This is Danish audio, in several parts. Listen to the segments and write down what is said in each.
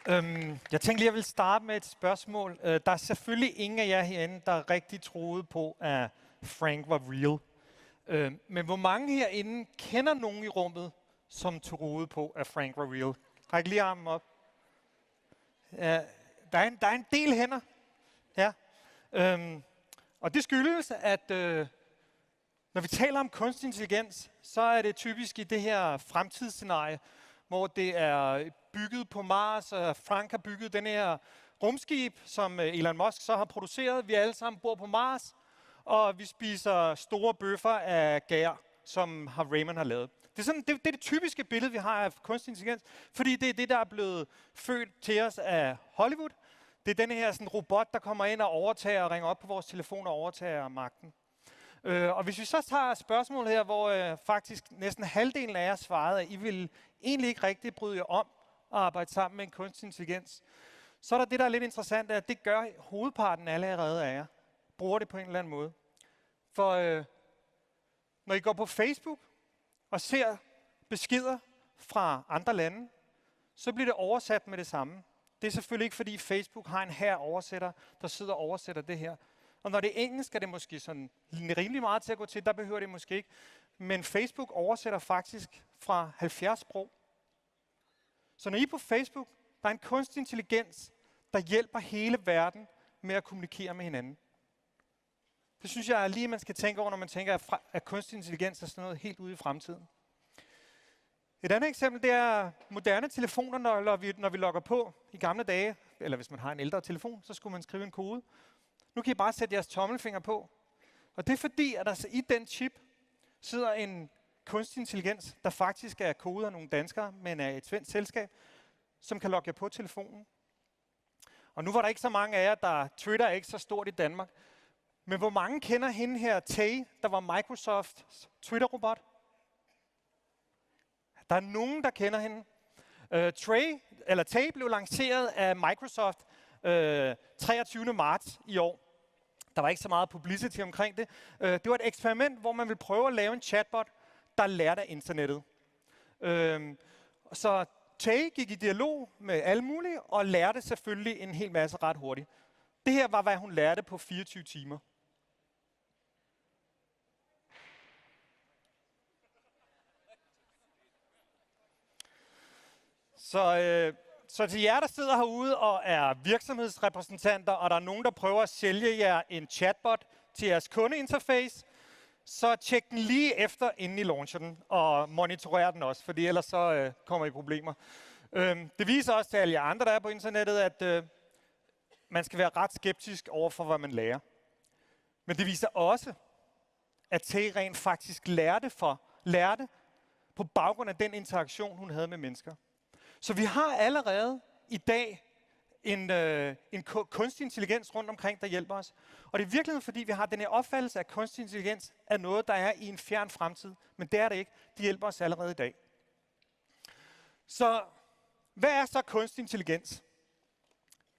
Jeg tænkte lige, jeg vil starte med et spørgsmål. Der er selvfølgelig ingen af jer herinde, der rigtig troede på, at Frank var real. Men hvor mange herinde kender nogen i rummet, som troede på, at Frank var real? Ræk lige armen op. Ja, der er en del hænder. Ja. Og det skyldes, at når vi taler om kunstig intelligens, så er det typisk i det her fremtidsscenarie, hvor det er bygget på Mars, og Frank har bygget den her rumskib, som Elon Musk så har produceret. Vi alle sammen bor på Mars, og vi spiser store bøffer af gær, som Raymond har lavet. Det er det typiske billede, vi har af kunstig intelligens, fordi det er det, der er blevet født til os af Hollywood. Det er den her sådan, robot, der kommer ind og overtager og ringer op på vores telefon og overtager magten. Og hvis vi så tager spørgsmålet her, hvor faktisk næsten halvdelen af jer svarede, at I vil egentlig ikke rigtig bryde jer om at arbejde sammen med en kunstig intelligens, så er der det, der er lidt interessant, at det gør hovedparten allerede af jer. Bruger det på en eller anden måde. For når I går på Facebook og ser beskeder fra andre lande, så bliver det oversat med det samme. Det er selvfølgelig ikke, fordi Facebook har en hær oversætter, der sidder og oversætter det her. Og når det er engelsk, er det måske sådan rimelig meget til at gå til. Der behøver det måske ikke. Men Facebook oversætter faktisk fra 70 sprog. Så når I er på Facebook, der er en kunstig intelligens, der hjælper hele verden med at kommunikere med hinanden. Det synes jeg er lige, man skal tænke over, når man tænker, at kunstig intelligens er sådan noget helt ude i fremtiden. Et andet eksempel, det er moderne telefoner, når vi logger på i gamle dage, eller hvis man har en ældre telefon, så skulle man skrive en kode. Nu kan I bare sætte jeres tommelfinger på. Og det er fordi, at der i den chip sidder en kunstig intelligens, der faktisk er kodet af nogle danskere, men er et svensk selskab, som kan logge jer på telefonen. Og nu var der ikke så mange af jer, der Twitter er ikke så stort i Danmark. Men hvor mange kender hende her, Terney, der var Microsofts Twitter-robot? Der er nogen, der kender hende. Terney blev lanceret af Microsoft 23. marts i år. Der var ikke så meget publicity omkring det. Det var et eksperiment, hvor man ville prøve at lave en chatbot, der lærte af internettet. Så Terney gik i dialog med alle mulige, og lærte selvfølgelig en hel masse ret hurtigt. Det her var, hvad hun lærte på 24 timer. Så til jer, der sidder herude og er virksomhedsrepræsentanter, og der er nogen, der prøver at sælge jer en chatbot til jeres kundeinterface, så tjek den lige efter, inden I launcher den, og monitorer den også, fordi ellers så kommer I problemer. Det viser også til alle jer andre, der er på internettet, at man skal være ret skeptisk over for, hvad man lærer. Men det viser også, at Terney rent faktisk lærte på baggrund af den interaktion, hun havde med mennesker. Så vi har allerede i dag en kunstig intelligens rundt omkring, der hjælper os. Og det er virkelig fordi, vi har den her opfattelse af kunstig intelligens af noget, der er i en fjern fremtid. Men det er det ikke. De hjælper os allerede i dag. Så hvad er så kunstig intelligens?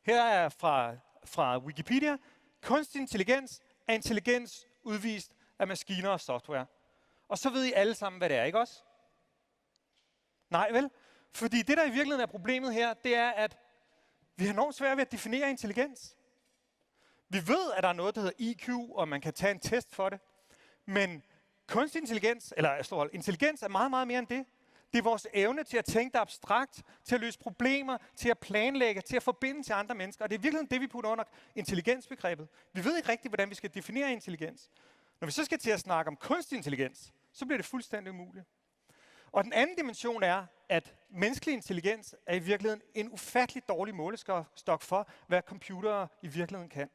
Her er fra Wikipedia. Kunstig intelligens er intelligens udvist af maskiner og software. Og så ved I alle sammen, hvad det er, ikke også? Nej, vel? Fordi det, der i virkeligheden er problemet her, det er, at vi har enormt svært ved at definere intelligens. Vi ved, at der er noget, der hedder IQ, og man kan tage en test for det. Men kunstig intelligens, eller intelligens er meget, meget mere end det. Det er vores evne til at tænke abstrakt, til at løse problemer, til at planlægge, til at forbinde til andre mennesker. Og det er virkelig det, vi putter under intelligensbegrebet. Vi ved ikke rigtigt, hvordan vi skal definere intelligens. Når vi så skal til at snakke om kunstig intelligens, så bliver det fuldstændig umuligt. Og den anden dimension er, at menneskelig intelligens er i virkeligheden en ufattelig dårlig målestok for, hvad computere i virkeligheden kan.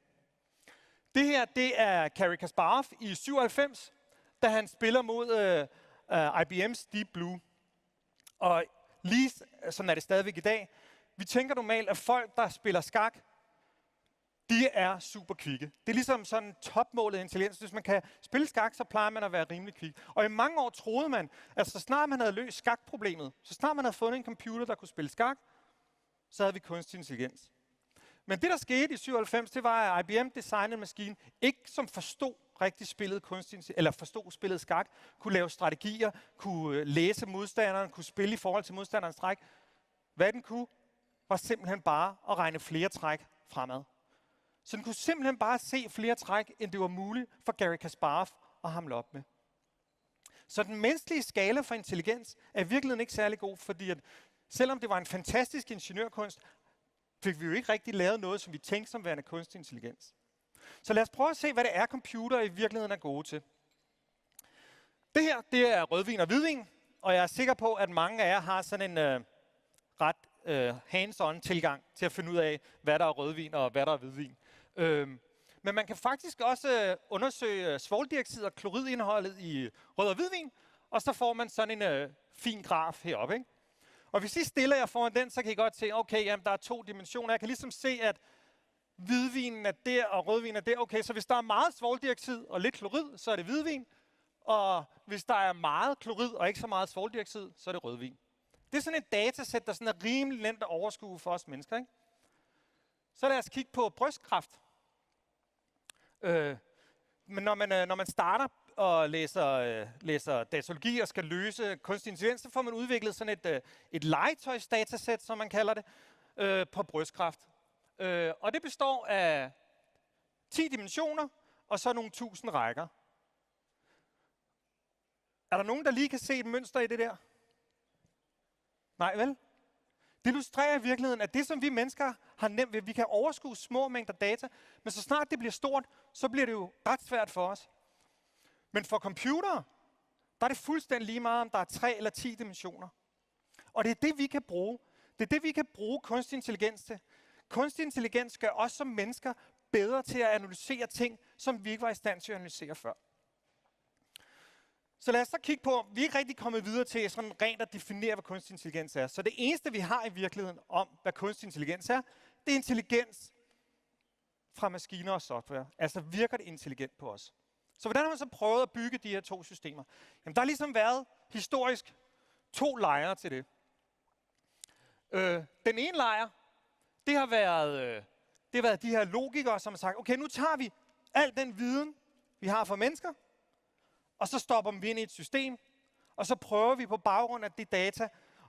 Det her, det er Garry Kasparov i 97, da han spiller mod IBM's Deep Blue. Og lige sådan er det stadigvæk i dag. Vi tænker normalt, at folk, der spiller skak, de er super kvikke. Det er ligesom sådan topmålet intelligens. Hvis man kan spille skak, så plejer man at være rimelig kvik. Og i mange år troede man, at så snart man havde løst skakproblemet, så snart man havde fundet en computer, der kunne spille skak, så havde vi kunstig intelligens. Men det, der skete i 97, det var, at IBM designede en maskine, ikke som forstod spillet skak, kunne lave strategier, kunne læse modstanderen, kunne spille i forhold til modstanderens træk. Hvad den kunne? var simpelthen bare at regne flere træk fremad. Så den kunne simpelthen bare se flere træk, end det var muligt for Garry Kasparov at hamle op med. Så den menneskelige skala for intelligens er i virkeligheden ikke særlig god, fordi at selvom det var en fantastisk ingeniørkunst, fik vi jo ikke rigtig lavet noget, som vi tænkte som værende kunstig intelligens. Så lad os prøve at se, hvad det er, computer i virkeligheden er gode til. Det her, det er rødvin og hvidvin, og jeg er sikker på, at mange af jer har sådan en ret hands-on tilgang til at finde ud af, hvad der er rødvin og hvad der er hvidvin. Men man kan faktisk også undersøge svovldioxid og kloridindholdet i rød og hvidvin, og så får man sådan en fin graf heroppe, ikke? Og hvis I stiller jer foran den, så kan I godt se, okay, jamen, der er 2 dimensioner. Jeg kan ligesom se, at hvidvinen er der, og rødvin er der. Okay, så hvis der er meget svovldioxid og lidt klorid, så er det hvidvin. Og hvis der er meget klorid og ikke så meget svovldioxid, så er det rødvin. Det er sådan et datasæt, der sådan er rimelig nemt at overskue for os mennesker, ikke? Så lad os kigge på brystkræft. Men når man starter og læser datalogi og skal løse kunstig intelligens, så får man udviklet sådan et legetøjsdatasæt, som man kalder det, på brystkræft. Og det består af 10 dimensioner og så nogle 1000 rækker. Er der nogen, der lige kan se et mønster i det der? Nej, vel? Det illustrerer i virkeligheden, at det, som vi mennesker har nemt ved, vi kan overskue små mængder data, men så snart det bliver stort, så bliver det jo ret svært for os. Men for computere, der er det fuldstændig lige meget, om der er 3 eller 10 dimensioner. Og det er det, vi kan bruge. Det er det, vi kan bruge kunstig intelligens til. Kunstig intelligens gør os som mennesker bedre til at analysere ting, som vi ikke var i stand til at analysere før. Så lad os så kigge på, vi er ikke rigtig kommet videre til sådan rent at definere, hvad kunstig intelligens er. Så det eneste, vi har i virkeligheden om, hvad kunstig intelligens er, det er intelligens fra maskiner og software. Altså virker det intelligent på os. Så hvordan har man så prøvet at bygge de her 2 systemer? Jamen, der har ligesom været historisk 2 lejre til det. Den ene lejr, det har været de her logikere, som har sagt, okay, nu tager vi al den viden, vi har fra mennesker, og så stopper vi ind i et system, og så prøver vi på baggrund af det data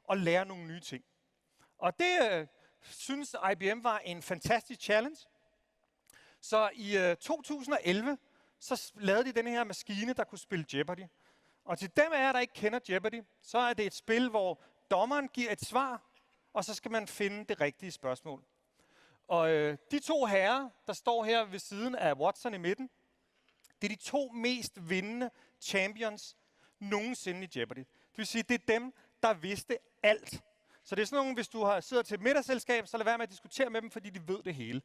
at lære nogle nye ting. Og det synes IBM var en fantastisk challenge. Så i 2011, så lavede de den her maskine, der kunne spille Jeopardy. Og til dem af jer, der ikke kender Jeopardy, så er det et spil, hvor dommeren giver et svar, og så skal man finde det rigtige spørgsmål. Og de 2 herrer, der står her ved siden af Watson i midten, det er de 2 mest vindende champions nogensinde i Jeopardy. Det vil sige, det er dem, der vidste alt. Så det er sådan nogle, hvis du sidder til et middagsselskab, så lad være med at diskutere med dem, fordi de ved det hele.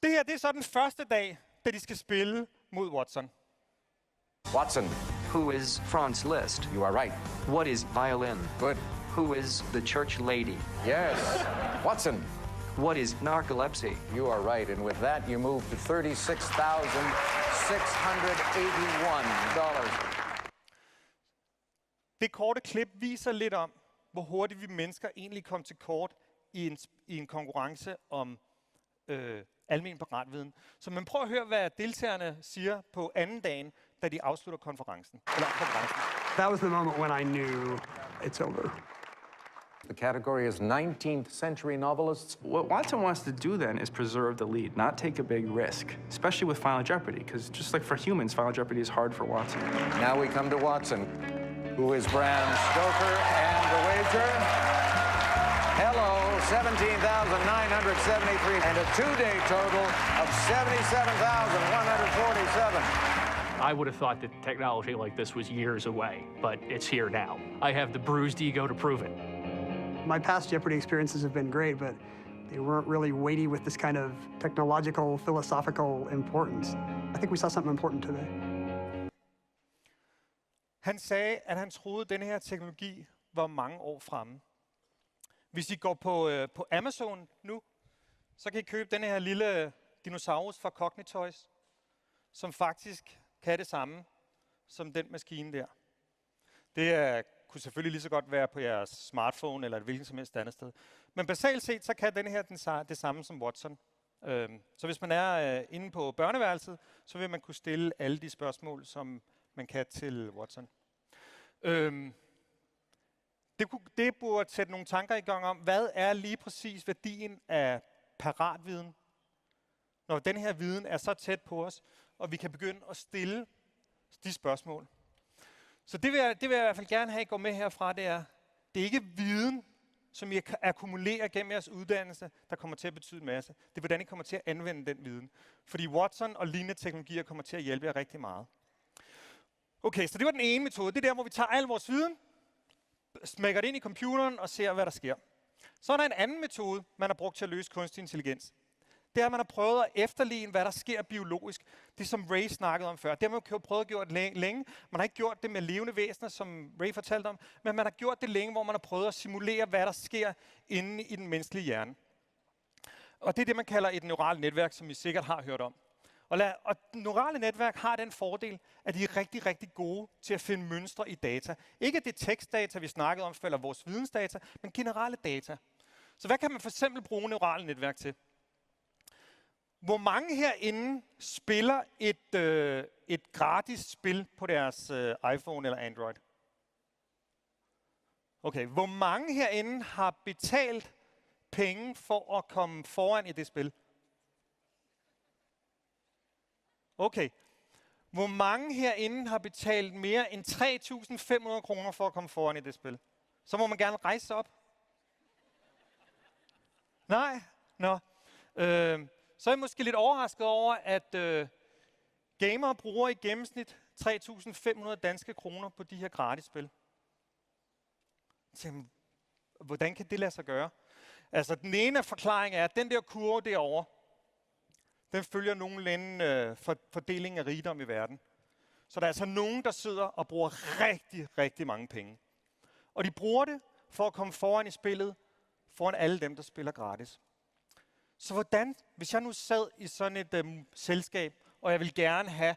Det her, det er så den første dag, da de skal spille mod Watson. Watson. Who is Franz Liszt? You are right. What is violin? Good. Who is the church lady? Yes. Watson. What is narcolepsy? You are right, and with that, you move to $36,681. Det korte klip viser lidt om, hvor hurtigt vi mennesker egentlig kom til kort i en konkurrence om almen paratviden. Så man prøver at høre, hvad deltagerne siger på anden dagen, da de afslutter konferencen. That was the moment when I knew it's over. The category is 19th century novelists. What Watson wants to do then is preserve the lead, not take a big risk, especially with Final Jeopardy, because just like for humans, Final Jeopardy is hard for Watson. Now we come to Watson, who is Bram Stoker, and the wager. Hello, 17,973, and a 2-day total of 77,147. I would have thought that technology like this was years away, but it's here now. I have the bruised ego to prove it. My past Jeopardy experiences have been great, but they weren't really weighty with this kind of technological, philosophical importance. I think we saw something important today. Han sagde, at han troede, at denne her teknologi var mange år fremme. Hvis I går på Amazon nu, så kan I købe denne her lille dinosaurus fra Cognitoys, som faktisk kan det samme som den maskine der. Det kunne selvfølgelig lige så godt være på jeres smartphone eller et hvilket som helst andet sted. Men basalt set, så kan denne her det samme som Watson. Så hvis man er inde på børneværelset, så vil man kunne stille alle de spørgsmål, som man kan til Watson. Det burde sætte nogle tanker i gang om, hvad er lige præcis værdien af paratviden, når den her viden er så tæt på os, og vi kan begynde at stille de spørgsmål. Så det vil jeg i hvert fald gerne have, at I går med herfra, det er ikke viden, som I akkumulerer gennem jeres uddannelse, der kommer til at betyde en masse. Det er, hvordan I kommer til at anvende den viden. Fordi Watson og lignende teknologier kommer til at hjælpe jer rigtig meget. Okay, så det var den ene metode. Det er der, hvor vi tager al vores viden, smækker det ind i computeren og ser, hvad der sker. Så er der en anden metode, man har brugt til at løse kunstig intelligens. Det er, at man har prøvet at efterligne, hvad der sker biologisk. Det, som Ray snakkede om før. Det har man jo prøvet at gøre længe. Man har ikke gjort det med levende væsener, som Ray fortalte om, men man har gjort det længe, hvor man har prøvet at simulere, hvad der sker inde i den menneskelige hjerne. Og det er det, man kalder et neuralt netværk, som I sikkert har hørt om. Og neurale netværk har den fordel, at de er rigtig, rigtig gode til at finde mønstre i data. Ikke det tekstdata, vi snakkede om, eller vores vidensdata, men generelle data. Så hvad kan man for eksempel bruge neurale netværk til? Hvor mange herinde spiller et gratis spil på deres iPhone eller Android? Okay, hvor mange herinde har betalt penge for at komme foran i det spil? Okay. Hvor mange herinde har betalt mere end 3.500 kroner for at komme foran i det spil? Så må man gerne rejse sig op. Nej? Nå. Så er jeg måske lidt overrasket over, at gamere bruger i gennemsnit 3.500 danske kroner på de her gratis spil. Så, hvordan kan det lade sig gøre? Altså, den ene forklaring er, at den der kurve derovre, den følger nogenlunde fordelingen af rigdom i verden. Så der er altså nogen, der sidder og bruger rigtig, rigtig mange penge. Og de bruger det for at komme foran i spillet, foran alle dem, der spiller gratis. Så hvordan, hvis jeg nu sad i sådan et selskab, og jeg vil gerne have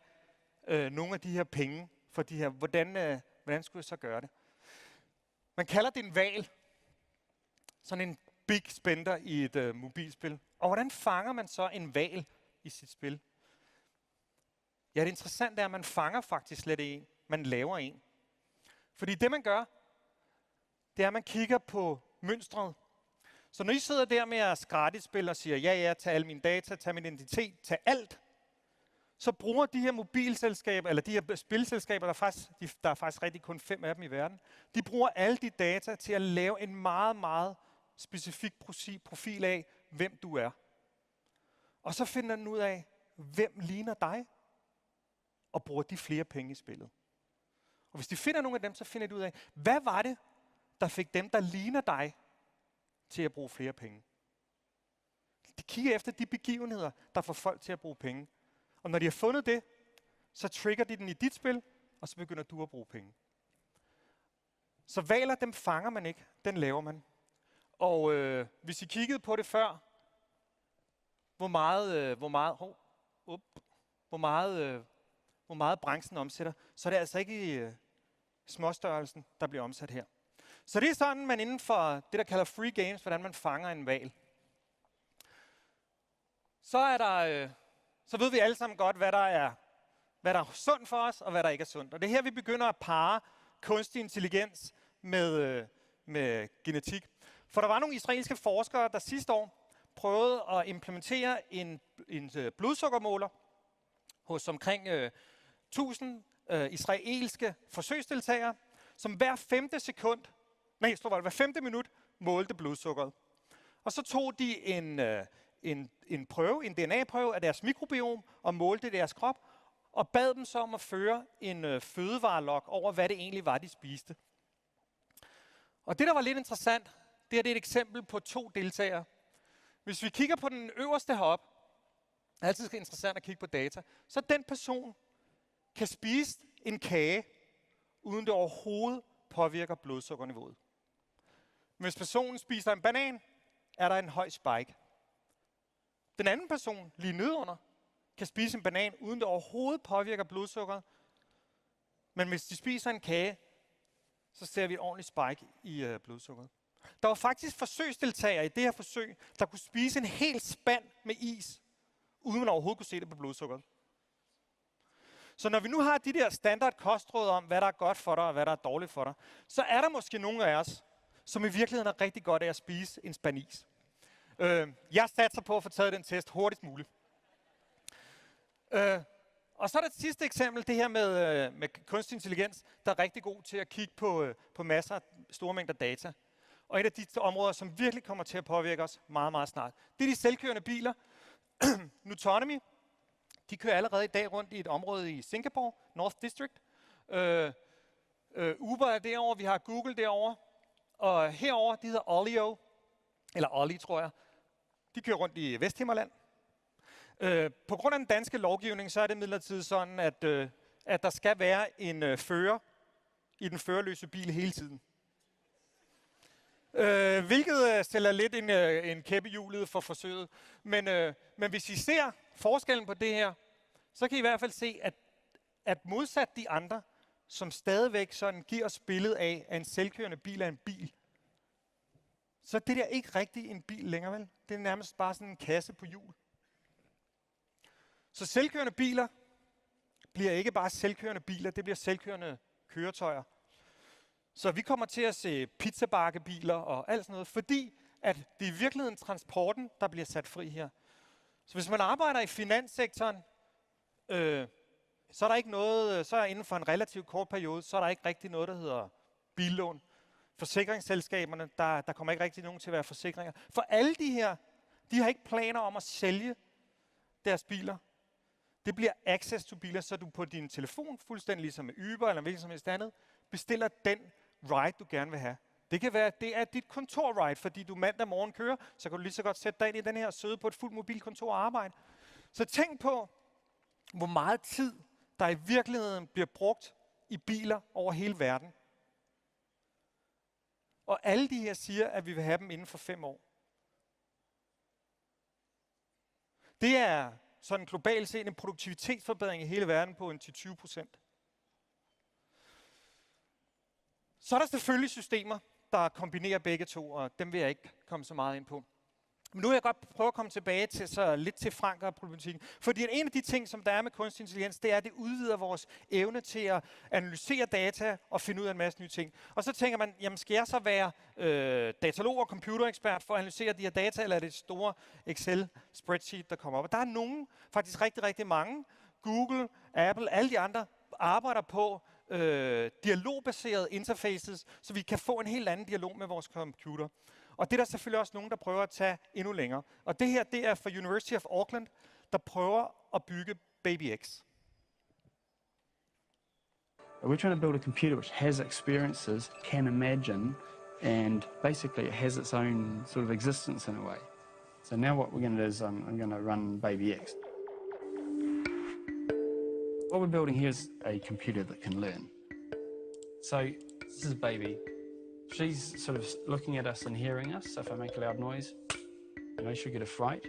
nogle af de her penge for de her, hvordan skulle jeg så gøre det? Man kalder det en hval. Sådan en big spender i et mobilspil. Og hvordan fanger man så en hval i sit spil? Ja, det interessante er, at man fanger faktisk slet en. Man laver en. Fordi det, man gør, det er, at man kigger på mønstret. Så når I sidder der med jeres gratisspil og siger, ja, tag alle mine data, tag min identitet, tag alt, så bruger de her mobilselskaber, eller de her spilselskaber, der er faktisk rigtig kun 5 af dem i verden, de bruger alle de data til at lave en meget, meget specifik profil af, hvem du er. Og så finder den ud af, hvem ligner dig, og bruger de flere penge i spillet. Og hvis de finder nogle af dem, så finder de ud af, hvad var det, der fik dem, der ligner dig, til at bruge flere penge. De kigger efter de begivenheder, der får folk til at bruge penge. Og når de har fundet det, så trigger de den i dit spil, og så begynder du at bruge penge. Så hvaler, dem fanger man ikke, den laver man. Og hvis I kiggede på det før, hvor meget branchen omsætter, så er det altså ikke småstørrelsen, der bliver omsat her. Så det er sådan, man inden for det, der kalder free games, hvordan man fanger en hval. Så ved vi alle sammen godt, hvad der er sundt for os, og hvad der ikke er sundt. Og det er her, vi begynder at parre kunstig intelligens med genetik. For der var nogle israelske forskere, der sidste år prøvede at implementere en blodsukkermåler hos omkring 1000 israelske forsøgsdeltagere, som hver 5. minut målte blodsukkeret. Og så tog de en prøve, en DNA-prøve af deres mikrobiom, og målte deres krop, og bad dem så om at føre en fødevarelog over, hvad det egentlig var, de spiste. Og det, der var lidt interessant, det er et eksempel på 2 deltagere. Hvis vi kigger på den øverste heroppe, det er altid interessant at kigge på data, så den person kan spise en kage, uden det overhovedet påvirker blodsukkerniveauet. Hvis personen spiser en banan, er der en høj spike. Den anden person, lige nedenunder, kan spise en banan, uden det overhovedet påvirker blodsukkeret. Men hvis de spiser en kage, så ser vi et ordentligt spike i blodsukkeret. Der var faktisk forsøgsdeltagere i det her forsøg, der kunne spise en hel spand med is, uden man overhovedet kunne se det på blodsukkeret. Så når vi nu har de der standard kostråd om, hvad der er godt for dig, og hvad der er dårligt for dig, så er der måske nogle af os, som i virkeligheden er rigtig godt af at spise en spand is. Jeg satser på at få taget den test hurtigst muligt. Og så er der et sidste eksempel, det her med kunstig intelligens, der er rigtig god til at kigge på masser af store mængder data. Og et af de områder, som virkelig kommer til at påvirke os meget, meget snart, det er de selvkørende biler. Nu Terney, de kører allerede i dag rundt i et område i Singapore, North District. Uber er derovre, vi har Google derovre. Og herover, de hedder Olio, eller Olli, tror jeg. De kører rundt i Vesthimmerland. På grund af den danske lovgivning, så er det midlertidigt sådan, at der skal være en fører i den førerløse bil hele tiden. Hvilket stiller lidt en kæppe i hjulet for forsøget. Men hvis I ser forskellen på det her, så kan I i hvert fald se, at modsat de andre, som stadigvæk sådan giver os billedet af, at en selvkørende bil er en bil, så det der ikke rigtig en bil længere, vel? Det er nærmest bare sådan en kasse på hjul. Så selvkørende biler bliver ikke bare selvkørende biler, det bliver selvkørende køretøjer. Så vi kommer til at se pizzabakkebiler og alt sådan noget, fordi at det er i virkeligheden transporten, der bliver sat fri her. Så hvis man arbejder i finanssektoren, så er der ikke noget, så er inden for en relativt kort periode, så er der ikke rigtig noget, der hedder billån. Forsikringsselskaberne, der kommer ikke rigtig nogen til at være forsikringer. For alle de her, de har ikke planer om at sælge deres biler. Det bliver access to biler, så du på din telefon, fuldstændig ligesom med Uber eller hvilket som helst andet, bestiller den ride, du gerne vil have. Det kan være, at det er dit kontorride, fordi du mandag morgen kører, så kan du lige så godt sætte dig ind i den her søde på et fuldt mobilkontor og arbejde. Så tænk på, hvor meget tid, der i virkeligheden bliver brugt i biler over hele verden. Og alle de her siger, at vi vil have dem inden for 5 år. Det er sådan globalt set en produktivitetsforbedring i hele verden på 10-20%. Så er der selvfølgelig systemer, der kombinerer begge to, og dem vil jeg ikke komme så meget ind på. Men nu vil jeg godt prøve at komme tilbage til lidt til Frank og problematikken. Fordi en af de ting, som der er med kunstig intelligens, det er, at det udvider vores evne til at analysere data og finde ud af en masse nye ting. Og så tænker man, jamen skal jeg så være datalog og computerekspert for at analysere de her data, eller er det et store Excel-spreadsheet, der kommer op? Og der er nogen, faktisk rigtig, rigtig mange, Google, Apple, alle de andre, arbejder på dialogbaserede interfaces, så vi kan få en helt anden dialog med vores computer. Og det er der selvfølgelig også nogen, der prøver at tage endnu længere. Og det her, det er fra University of Auckland, der prøver at bygge Baby X. We're trying to build a computer which has experiences, can imagine, and basically it has its own sort of existence in a way. So now what we're going to do is I'm going to run Baby X. What we're building here is a computer that can learn. So this is Baby. She's sort of looking at us and hearing us. So if I make a loud noise, she'll get a fright.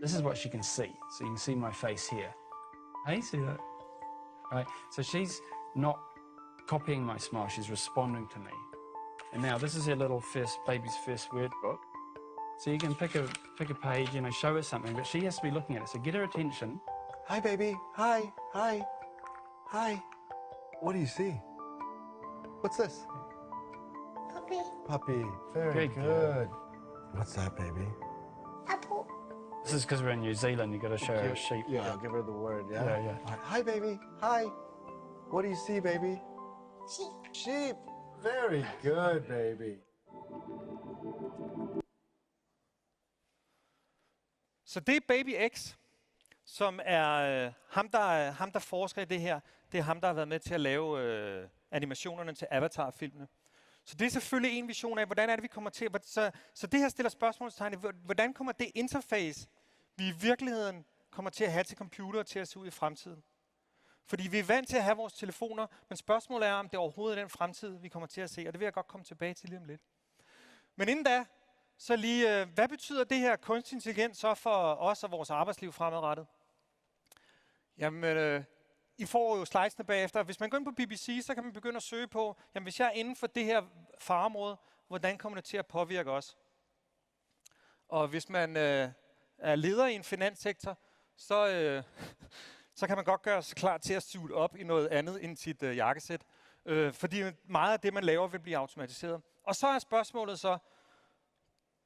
This is what she can see. So you can see my face here. Hey, see that? Right. So she's not copying my smile. She's responding to me. And now this is her little baby's first word book. So you can pick a page, show her something, but she has to be looking at it. So get her attention. Hi, baby. Hi. Hi. Hi. What do you see? What's this? Puppy. Puppy. Very good. What's that, baby? Apple. This is because we're in New Zealand. You got to show her a sheep. Yeah, I'll give her the word. Yeah. Yeah. Hi, baby. Hi. What do you see, baby? Sheep. Sheep. Very good, baby. Så det er Baby X, som er ham, der forsker i det her. Det er ham, der har været med til at lave animationerne til Avatar-filmene. Så det er selvfølgelig en vision af, hvordan er det, vi kommer til. Så det her stiller spørgsmålstegn. Hvordan kommer det interface, vi i virkeligheden kommer til at have til computer til at se ud i fremtiden? Fordi vi er vant til at have vores telefoner, men spørgsmålet er, om det overhovedet er den fremtid, vi kommer til at se. Og det vil jeg godt komme tilbage til lige om lidt. Men inden da, så lige, hvad betyder det her kunstig intelligens så for os og vores arbejdsliv fremadrettet? Jamen, I får jo slidesene bagefter. Hvis man går ind på BBC, så kan man begynde at søge på, jamen hvis jeg er inden for det her fagområde, hvordan kommer det til at påvirke os? Og hvis man er leder i en finanssektor, så kan man godt gøre sig klar til at suge op i noget andet end sit jakkesæt. fordi meget af det, man laver, vil blive automatiseret. Og så er spørgsmålet så,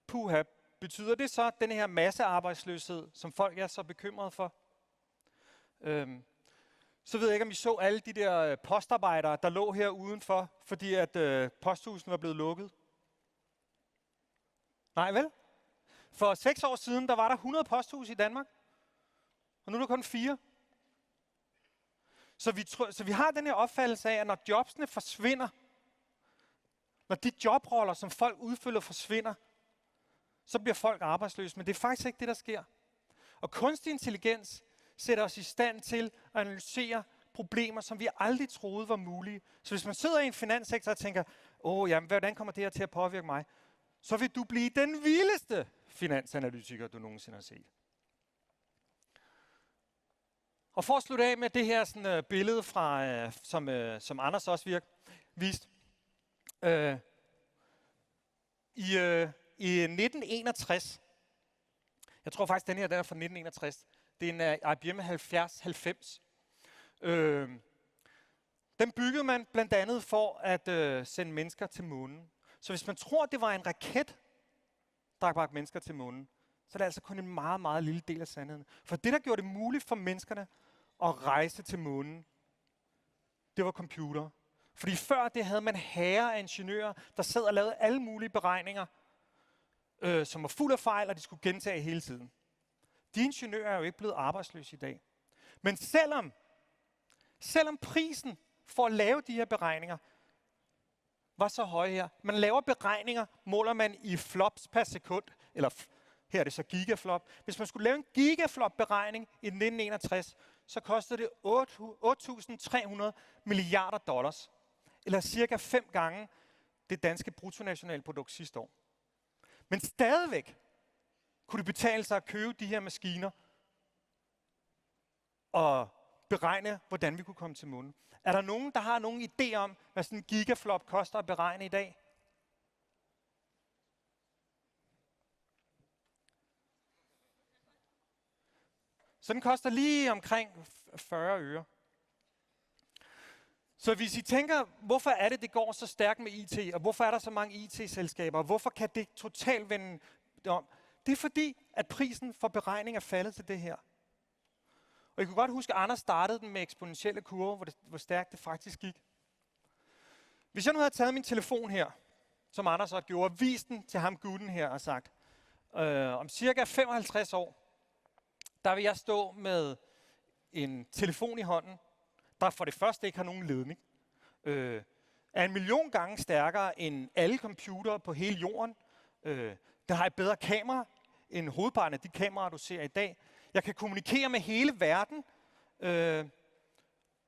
puha, betyder det så den her massearbejdsløshed, som folk er så bekymrede for? Så ved jeg ikke, om I så alle de der postarbejdere, der lå her udenfor, fordi at posthusene var blevet lukket. Nej, vel? For 6 år siden, der var der 100 posthus i Danmark, og nu er der kun 4. Så vi har den her opfattelse af, at når jobsene forsvinder, når de jobroller, som folk udfylder, forsvinder, så bliver folk arbejdsløse. Men det er faktisk ikke det, der sker. Og kunstig intelligens sætter os i stand til at analysere problemer, som vi aldrig troede var mulige. Så hvis man sidder i en finanssektor og tænker, jamen, hvordan kommer det her til at påvirke mig? Så vil du blive den vildeste finansanalytiker, du nogensinde har set. Og for at slutte af med det her sådan, billede, fra, som Anders også viste. I 1961, jeg tror faktisk, den her den er fra 1961, det er en IBM 7090. Den byggede man blandt andet for at sende mennesker til månen. Så hvis man tror, det var en raket, der bragte mennesker til månen, så er det altså kun en meget, meget lille del af sandheden. For det, der gjorde det muligt for menneskerne at rejse til månen, det var computer. Fordi før det havde man hære af ingeniører, der sad og lavede alle mulige beregninger, som var fuld af fejl, og de skulle gentage hele tiden. De ingeniører er jo ikke blevet arbejdsløse i dag. Men selvom prisen for at lave de her beregninger var så høj her, man laver beregninger, måler man i flops per sekund, eller her er det så gigaflop. Hvis man skulle lave en gigaflop-beregning i 1961, så kostede det 8.300 milliarder dollars, eller cirka 5 gange det danske bruttonationalprodukt sidste år. Men stadigvæk kunne det betale sig at købe de her maskiner og beregne, hvordan vi kunne komme til månen. Er der nogen, der har nogen idé om, hvad sådan en gigaflop koster at beregne i dag? Så den koster lige omkring 40 øre. Så hvis I tænker, hvorfor er det går så stærkt med IT, og hvorfor er der så mange IT-selskaber, og hvorfor kan det totalt vende om? Det er fordi, at prisen for beregning er faldet til det her. Og I kunne godt huske, at Anders startede den med eksponentielle kurver, hvor stærkt det faktisk gik. Hvis jeg nu havde taget min telefon her, som Anders også gjorde, og vist den til ham gutten her og sagt, om cirka 55 år, der vil jeg stå med en telefon i hånden, der for det første ikke har nogen ledning, er 1 million gange stærkere end alle computere på hele jorden. Der har et bedre kamera end hovedparten af de kameraer, du ser i dag. Jeg kan kommunikere med hele verden,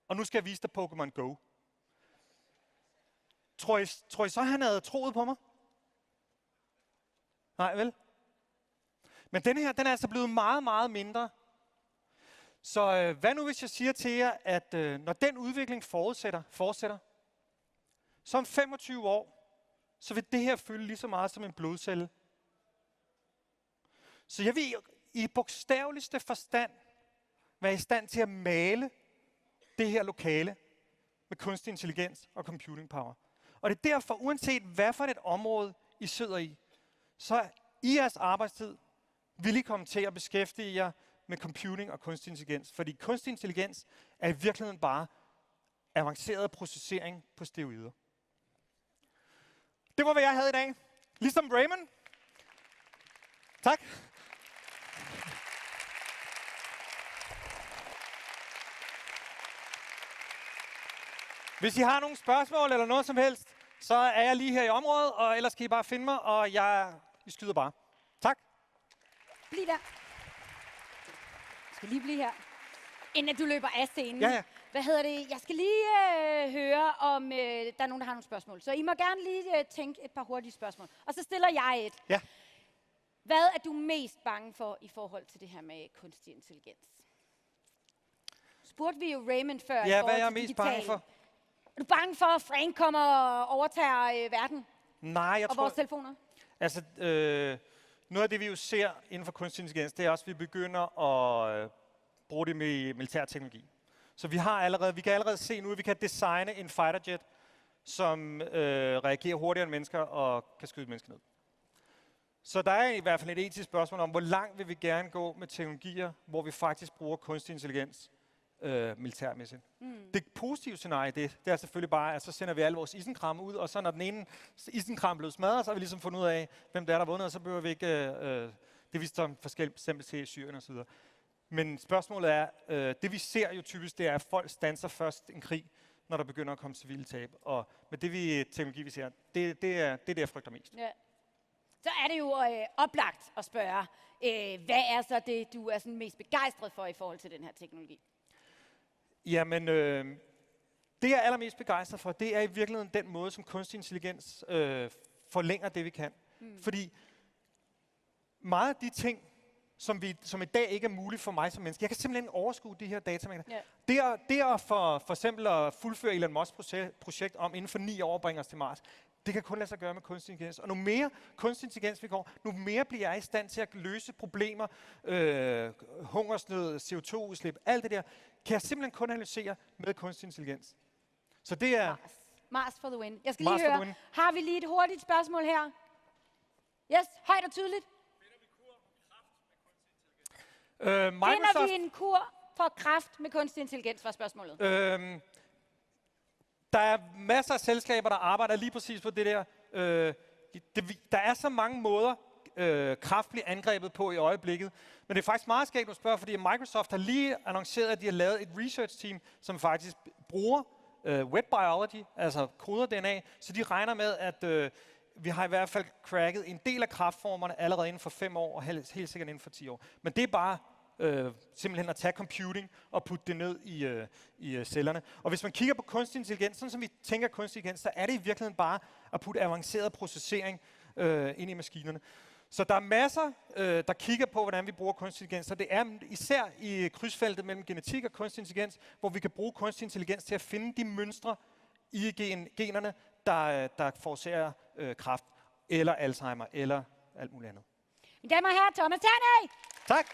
og nu skal jeg vise dig Pokémon Go. Tror I så, han havde troet på mig? Nej, vel? Men den her, den er altså blevet meget, meget mindre. Så hvad nu, hvis jeg siger til jer, at når den udvikling fortsætter, så om 25 år, så vil det her fylde lige så meget som en blodcelle. Så jeg vil i bogstaveligste forstand være i stand til at male det her lokale med kunstig intelligens og computing power. Og det er derfor, uanset hvad for et område I sidder i, så i jeres arbejdstid vil I komme til at beskæftige jer med computing og kunstig intelligens. Fordi kunstig intelligens er i virkeligheden bare avanceret processering på steroider. Det var, hvad jeg havde i dag. Ligesom Raymond. Tak. Hvis I har nogle spørgsmål eller noget som helst, så er jeg lige her i området, og ellers kan I bare finde mig, og I skyder bare. Tak. Bliv der. Jeg skal lige blive her. Inden du løber af scenen. Ja. Hvad hedder det? Jeg skal lige høre, om der er nogen, der har nogle spørgsmål. Så I må gerne lige tænke et par hurtige spørgsmål. Og så stiller jeg et. Ja. Hvad er du mest bange for i forhold til det her med kunstig intelligens? Spurgte vi jo Raymond før. Ja, hvad er jeg mest bange for? Er du bange for, at Frank kommer og overtager verden? Nej, jeg tror... Og vores telefoner? Altså, noget af det, vi jo ser inden for kunstig intelligens, det er også, at vi begynder at bruge det med militær teknologi. Så vi kan allerede se nu, at vi kan designe en fighterjet, som reagerer hurtigere end mennesker og kan skyde mennesker ned. Så der er i hvert fald et etisk spørgsmål om, hvor langt vil vi gerne gå med teknologier, hvor vi faktisk bruger kunstig intelligens militærmæssigt. Det positive scenarie det er selvfølgelig bare, at så sender vi alle vores isenkram ud, og så når den ene isenkram blev smadret, så har vi ligesom fundet ud af, hvem der vundet, og så behøver vi ikke... det vi som forskellige eksempel til i Syrien osv. Men spørgsmålet er, det vi ser jo typisk, det er, at folk standser først en krig, når der begynder at komme civile tab. Og med det teknologi, vi ser, det er det, jeg frygter mest. Ja. Så er det jo oplagt at spørge, hvad er så det, du er sådan mest begejstret for i forhold til den her teknologi? Jamen, det jeg er allermest begejstret for, det er i virkeligheden den måde, som kunstig intelligens forlænger det, vi kan. Fordi meget af de ting, som i dag ikke er muligt for mig som menneske, jeg kan simpelthen overskue de her datamængder. Yeah. Det at for eksempel at fuldføre Elon Musks projekt om inden for 9 år bringe os til Mars, det kan kun lade sig gøre med kunstig intelligens. Og nu mere kunstig intelligens vi går, nu mere bliver jeg i stand til at løse problemer, hungersnød, CO2-udslip, alt det der, kan jeg simpelthen kun analysere med kunstig intelligens. Så det er... Mars for the win. Jeg skal lige høre, har vi lige et hurtigt spørgsmål her? Yes, højt og tydeligt. Finder vi en kur for kræft med kunstig intelligens, var spørgsmålet. Der er masser af selskaber, der arbejder lige præcis på det der. Der er så mange måder, kræft bliver angrebet på i øjeblikket. Men det er faktisk meget skægt at spørge, fordi Microsoft har lige annonceret, at de har lavet et research team, som faktisk bruger web biology, altså koder-DNA. Så de regner med, at vi har i hvert fald cracket en del af kræftformerne allerede inden for 5 år, og helt sikkert inden for 10 år. Men det er bare simpelthen at tage computing og putte det ned i cellerne. Og hvis man kigger på kunstig intelligens, sådan som vi tænker kunstig intelligens, så er det i virkeligheden bare at putte avanceret processering ind i maskinerne. Så der er masser, der kigger på, hvordan vi bruger kunstig intelligens. Så det er især i krydsfeltet mellem genetik og kunstig intelligens, hvor vi kan bruge kunstig intelligens til at finde de mønstre i generne, der forårsager kræft, eller Alzheimer, eller alt muligt andet. Mine damer og herrer, Thomas Terneys! Tak!